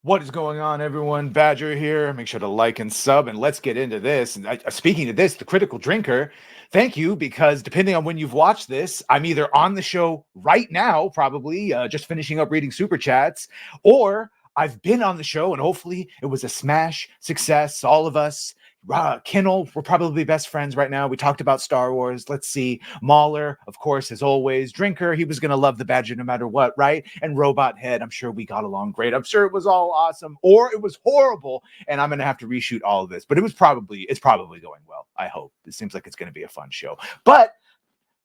What is going on, everyone? Badger here. Make sure to like and sub, and let's get into this. And speaking of this, the Critical Drinker, thank you, because depending on when you've watched this, I'm either on the show right now, probably just finishing up reading super chats, or I've been on the show, and hopefully it was a smash success. All of us. Kinnell, we're probably best friends right now. We talked about Star Wars. Let's see. Mahler, of course, as always. Drinker, he was going to love the Badger no matter what, right? And Robot Head, I'm sure we got along great. I'm sure it was all awesome, or it was horrible, and I'm going to have to reshoot all of this. But it's probably going well, I hope. It seems like it's going to be a fun show. But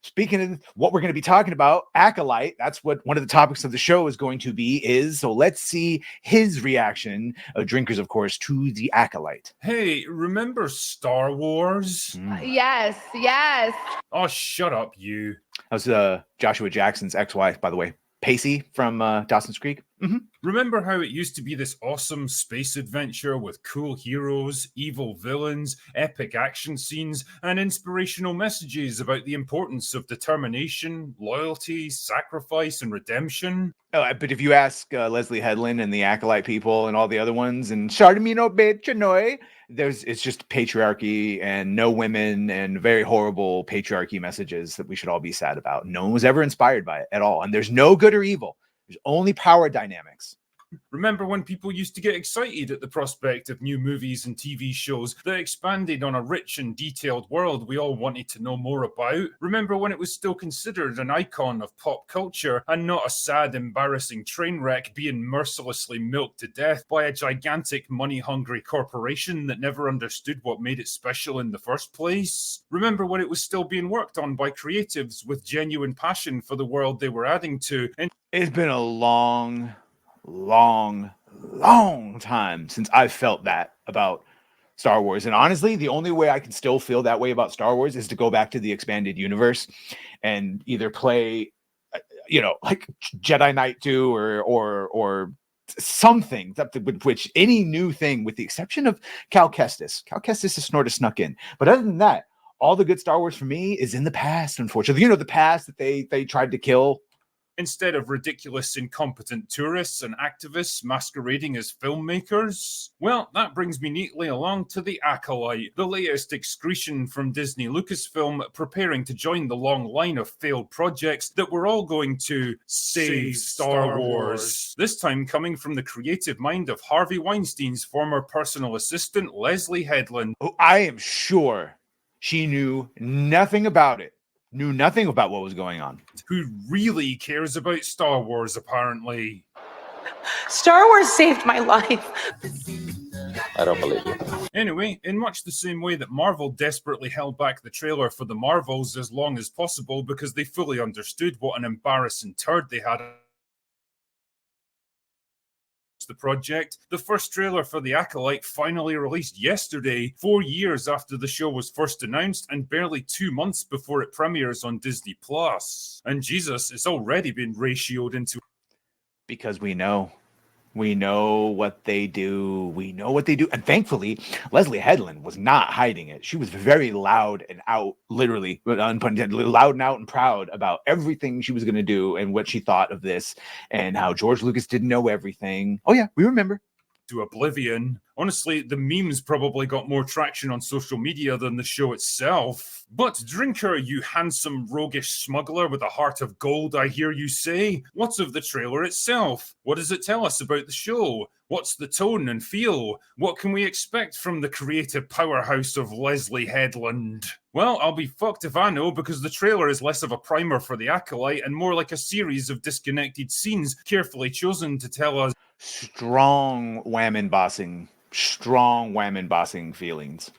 speaking of what we're going to be talking about, Acolyte, that's what one of the topics of the show is going to be is. So let's see his reaction, Drinkers, of course, to the Acolyte. Hey, remember Star Wars? Yes. Oh, shut up, you. That was Joshua Jackson's ex-wife, by the way. Pacey from Dawson's Creek. Mm-hmm. Remember how it used to be this awesome space adventure with cool heroes, evil villains, epic action scenes, and inspirational messages about the importance of determination, loyalty, sacrifice, and redemption? But if you ask Leslie Headland and the Acolyte people and all the other ones, and Chardamino Chanoy, it's just patriarchy and no women and very horrible patriarchy messages that we should all be sad about. No one was ever inspired by it at all. And there's no good or evil. There's only power dynamics. Remember when people used to get excited at the prospect of new movies and TV shows that expanded on a rich and detailed world we all wanted to know more about? Remember when it was still considered an icon of pop culture and not a sad, embarrassing train wreck being mercilessly milked to death by a gigantic, money-hungry corporation that never understood what made it special in the first place? Remember when it was still being worked on by creatives with genuine passion for the world they were adding to? And it's been a long time since I've felt that about Star Wars. And honestly, the only way I can still feel that way about Star Wars is to go back to the expanded universe and either play, like Jedi Knight 2 or something, which any new thing, with the exception of Cal Kestis. Cal Kestis is sort of snuck in. But other than that, all the good Star Wars for me is in the past, unfortunately. The past that they tried to kill. Instead of ridiculous, incompetent tourists and activists masquerading as filmmakers? Well, that brings me neatly along to The Acolyte, the latest excretion from Disney Lucasfilm, preparing to join the long line of failed projects that we're all going to save Star Wars. This time coming from the creative mind of Harvey Weinstein's former personal assistant, Leslie Headland. Oh, I am sure she knew nothing about it. Knew nothing about what was going on. Who really cares about Star Wars, apparently? Star Wars saved my life. I don't believe you. Anyway, in much the same way that Marvel desperately held back the trailer for the Marvels as long as possible because they fully understood what an embarrassing turd they had the project, the first trailer for The Acolyte finally released yesterday, 4 years after the show was first announced and barely 2 months before it premieres on Disney+. And Jesus, it's already been ratioed into... Because we know what they do. And thankfully, Leslie Headland was not hiding it. She was very loud and out, literally, unpun, loud and out and proud about everything she was going to do and what she thought of this and how George Lucas didn't know everything. Oh, yeah, we remember. To oblivion. Honestly, the memes probably got more traction on social media than the show itself. But Drinker, you handsome roguish smuggler with a heart of gold, I hear you say. What's of the trailer itself? What does it tell us about the show? What's the tone and feel? What can we expect from the creative powerhouse of Leslie Headland? Well, I'll be fucked if I know, because the trailer is less of a primer for The Acolyte and more like a series of disconnected scenes carefully chosen to tell us strong wham embossing feelings.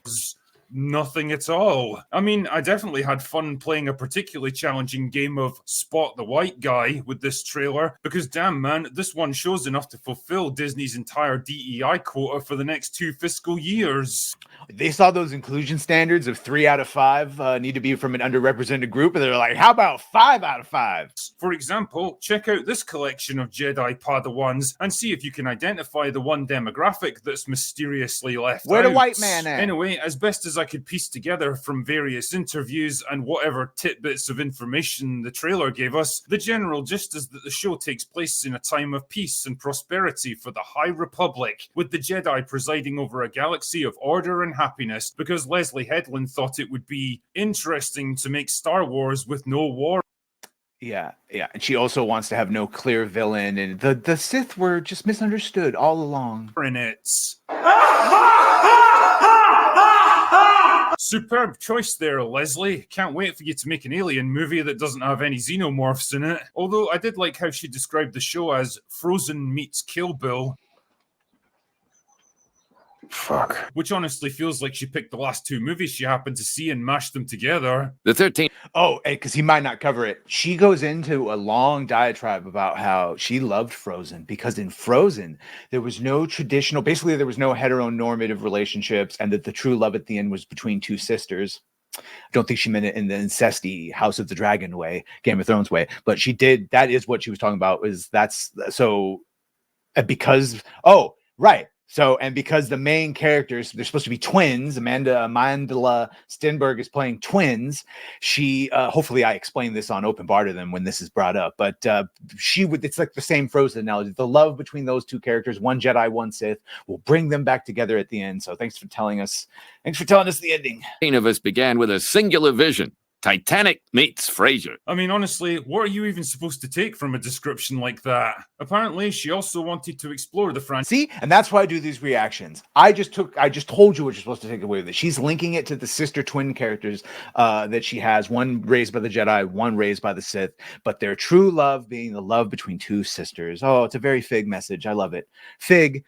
Nothing at all. I mean, I definitely had fun playing a particularly challenging game of Spot the White Guy with this trailer, because damn man, this one shows enough to fulfill Disney's entire DEI quota for the next 2 fiscal years. They saw those inclusion standards of 3 out of 5 need to be from an underrepresented group, and they're like, how about 5 out of 5? For example, check out this collection of Jedi Padawans and see if you can identify the one demographic that's mysteriously left Where out. the white man at? Anyway, as best as I could piece together from various interviews and whatever tidbits of information the trailer gave us, the general gist is that the show takes place in a time of peace and prosperity for the High Republic, with the Jedi presiding over a galaxy of order and happiness, because Leslie Headland thought it would be interesting to make Star Wars with no war. Yeah, and she also wants to have no clear villain, and the Sith were just misunderstood all along. In it. Superb choice there, Leslie. Can't wait for you to make an alien movie that doesn't have any xenomorphs in it. Although I did like how she described the show as Frozen meets Kill Bill. Fuck. Which honestly feels like she picked the last two movies she happened to see and mashed them together. The 13th. Oh, because he might not cover it. She goes into a long diatribe about how she loved Frozen because in Frozen, there was no traditional, basically there was no heteronormative relationships, and that the true love at the end was between two sisters. I don't think she meant it in the incesty House of the Dragon way, Game of Thrones way, but she did. That is what she was talking about. Because the main characters, they're supposed to be twins. Amandla Stenberg is playing twins. She, hopefully I explained this on Open Bar to them when this is brought up, but it's like the same Frozen analogy. The love between those two characters, one Jedi, one Sith, will bring them back together at the end. So thanks for telling us the ending. Of us began with a singular vision. Titanic meets Frasier. I mean, honestly, what are you even supposed to take from a description like that? Apparently, she also wanted to explore the franchise. See, and that's why I do these reactions. I just told you what you're supposed to take away with it. She's linking it to the sister twin characters that she has, one raised by the Jedi, one raised by the Sith, but their true love being the love between two sisters. Oh, it's a very Fig message. I love it. Fig.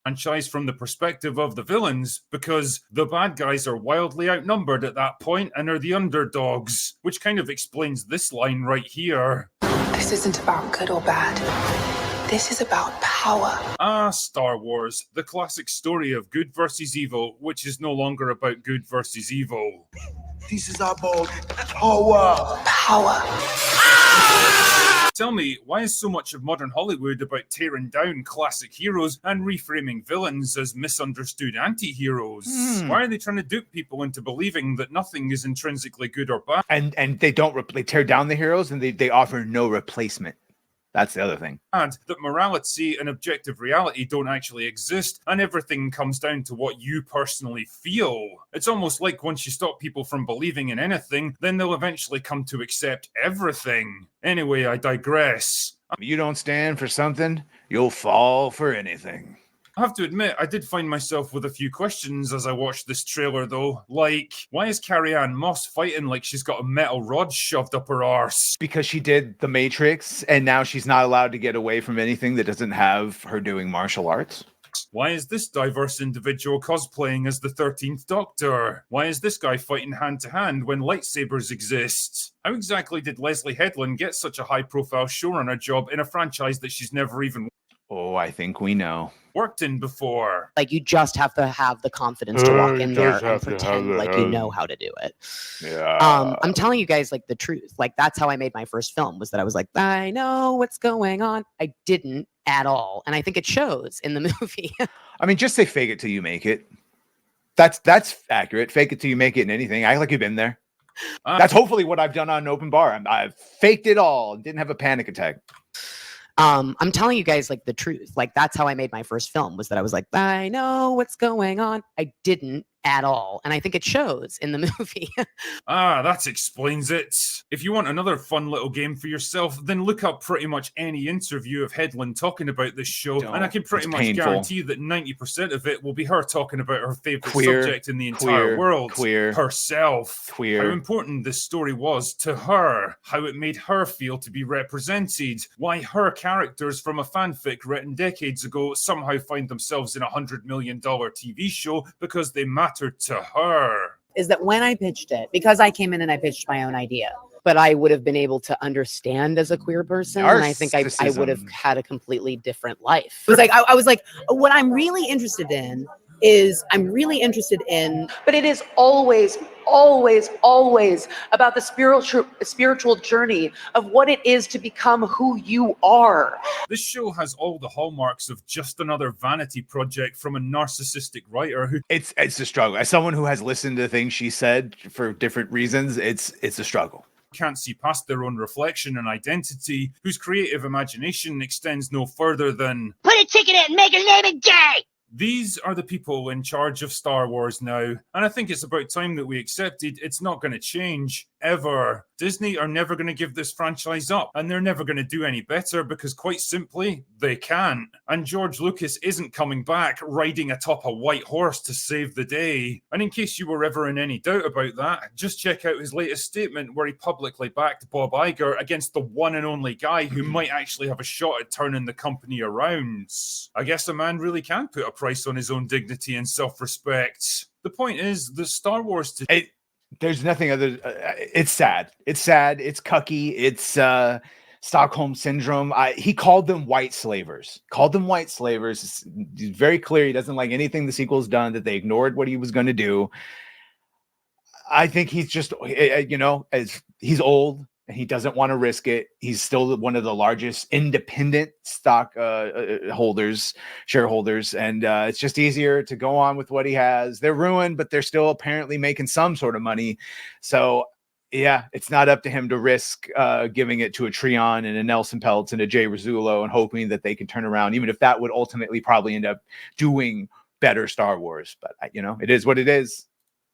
Franchise from the perspective of the villains, because the bad guys are wildly outnumbered at that point and are the underdogs, which kind of explains this line right here. This isn't about good or bad. This is about power. Star Wars, the classic story of good versus evil, which is no longer about good versus evil. This is about power. Power. Tell me, why is so much of modern Hollywood about tearing down classic heroes and reframing villains as misunderstood anti-heroes? Why are they trying to dupe people into believing that nothing is intrinsically good or bad? And they tear down the heroes and they offer no replacement. That's the other thing. And that morality and objective reality don't actually exist, and everything comes down to what you personally feel. It's almost like once you stop people from believing in anything, then they'll eventually come to accept everything. Anyway, I digress. If you don't stand for something, you'll fall for anything. I have to admit, I did find myself with a few questions as I watched this trailer, though. Like, why is Carrie-Anne Moss fighting like she's got a metal rod shoved up her arse? Because she did The Matrix, and now she's not allowed to get away from anything that doesn't have her doing martial arts. Why is this diverse individual cosplaying as the 13th Doctor? Why is this guy fighting hand-to-hand when lightsabers exist? How exactly did Leslie Headland get such a high-profile showrunner job in a franchise that she's never even... Oh, I think we know. Worked in before. Like, you just have to have the confidence to walk in there and pretend like you know how to do it. Yeah. I'm telling you guys, like, the truth. Like, that's how I made my first film, was that I was like, I know what's going on. I didn't at all. And I think it shows in the movie. I mean, just say fake it till you make it. That's accurate. Fake it till you make it in anything. Act like you've been there. That's hopefully what I've done on Open Bar. I've faked it all. Didn't have a panic attack. I'm telling you guys, like, the truth. Like, that's how I made my first film, was that I was like, I know what's going on. I didn't at all. And I think it shows in the movie. That explains it. If you want another fun little game for yourself, then look up pretty much any interview of Headland talking about this show, and I can pretty much guarantee that 90% of it will be her talking about her favorite subject in the entire world. Herself. How important this story was to her. How it made her feel to be represented. Why her characters from a fanfic written decades ago somehow find themselves in a $100 million TV show because they mattered to her. Is that when I pitched it, because I came in and I pitched my own idea, but I would have been able to understand as a queer person, and I think I would have had a completely different life. It was like I was like, what I'm really interested in is I'm really interested in. But it is always, always, always about the spiritual journey of what it is to become who you are. This show has all the hallmarks of just another vanity project from a narcissistic writer who It's a struggle. As someone who has listened to things she said for different reasons, it's a struggle. can't see past their own reflection and identity, whose creative imagination extends no further than put a ticket in and make a name and gay. These are the people in charge of Star Wars now, and I think it's about time that we accepted it's not going to change, ever. Disney are never going to give this franchise up, and they're never going to do any better because, quite simply, they can't. And George Lucas isn't coming back riding atop a white horse to save the day. And in case you were ever in any doubt about that, just check out his latest statement where he publicly backed Bob Iger against the one and only guy who might actually have a shot at turning the company around. I guess a man really can put a price on his own dignity and self-respect. The point is, the Star Wars today... There's nothing other. It's sad. It's sad. It's cucky. It's Stockholm syndrome. He called them white slavers. He's very clear he doesn't like anything the sequel's done. That they ignored what he was going to do. I think he's just, as he's old and he doesn't want to risk it. He's still one of the largest independent stock shareholders, and it's just easier to go on with what he has. They're ruined, but they're still apparently making some sort of money. So yeah, it's not up to him to risk giving it to a Treon and a Nelson Peltz and a Jay Rizzullo and hoping that they can turn around, even if that would ultimately probably end up doing better Star Wars. But it is what it is.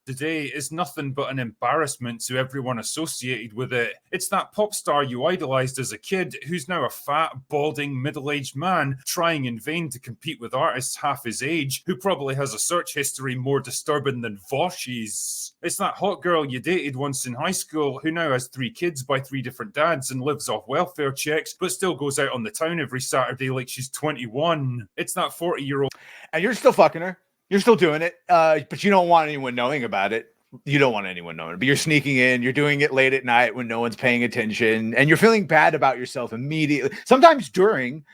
Today is nothing but an embarrassment to everyone associated with it. It's that pop star you idolized as a kid who's now a fat, balding, middle-aged man trying in vain to compete with artists half his age who probably has a search history more disturbing than Vosh's. It's that hot girl you dated once in high school who now has 3 kids by 3 different dads and lives off welfare checks but still goes out on the town every Saturday like she's 21. It's that 40-year-old... And you're still fucking her. You're still doing it, but you don't want anyone knowing about it. You don't want anyone knowing, but you're sneaking in. You're doing it late at night when no one's paying attention, and you're feeling bad about yourself immediately. Sometimes during,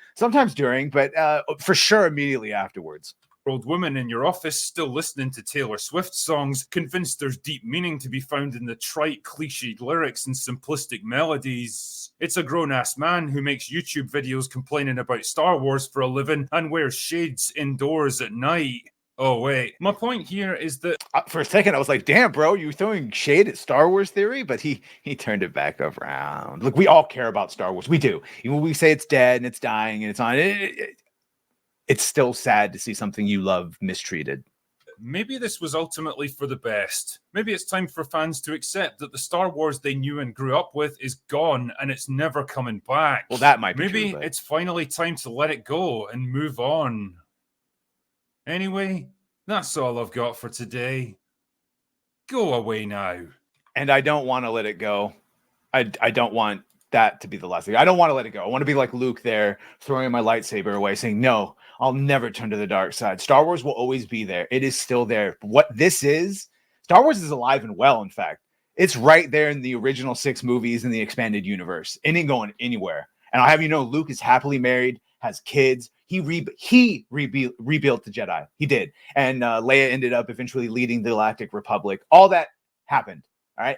but for sure immediately afterwards. Old woman in your office still listening to Taylor Swift songs, convinced there's deep meaning to be found in the trite, cliched lyrics and simplistic melodies. It's a grown-ass man who makes YouTube videos complaining about Star Wars for a living and wears shades indoors at night. Oh, wait. My point here is that... For a second, I was like, damn, bro, you throwing shade at Star Wars theory? But he turned it back around. Look, we all care about Star Wars. We do. Even when we say it's dead and it's dying and it's on... It's still sad to see something you love mistreated. Maybe this was ultimately for the best. Maybe it's time for fans to accept that the Star Wars they knew and grew up with is gone and it's never coming back. Well, that might be Maybe true, but... it's finally time to let it go and move on. Anyway, that's all I've got for today. Go away now. And I don't want to let it go. I don't want that to be the last thing. I don't want to let it go. I want to be like Luke there, throwing my lightsaber away, saying, no, I'll never turn to the dark side. Star Wars will always be there. It is still there. What this is, Star Wars is alive and well, in fact. It's right there in the original 6 movies in the expanded universe. It ain't going anywhere. And I'll have you know, Luke is happily married, has kids. He rebuilt the Jedi. He did. And Leia ended up eventually leading the Galactic Republic. All that happened. All right.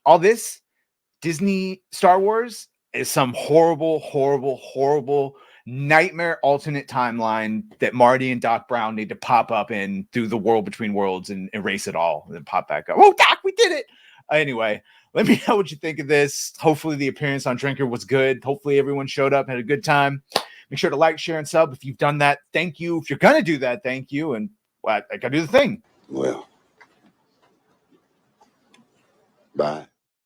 All this Disney Star Wars is some horrible, horrible, horrible nightmare alternate timeline that Marty and Doc Brown need to pop up in through the world between worlds and erase it all and then pop back up. Oh, Doc, we did it. Anyway, let me know what you think of this. Hopefully the appearance on Drinker was good. Hopefully everyone showed up, had a good time. Make sure to like, share, and sub. If you've done that, thank you. If you're going to do that, thank you. And I got to do the thing. Well, bye.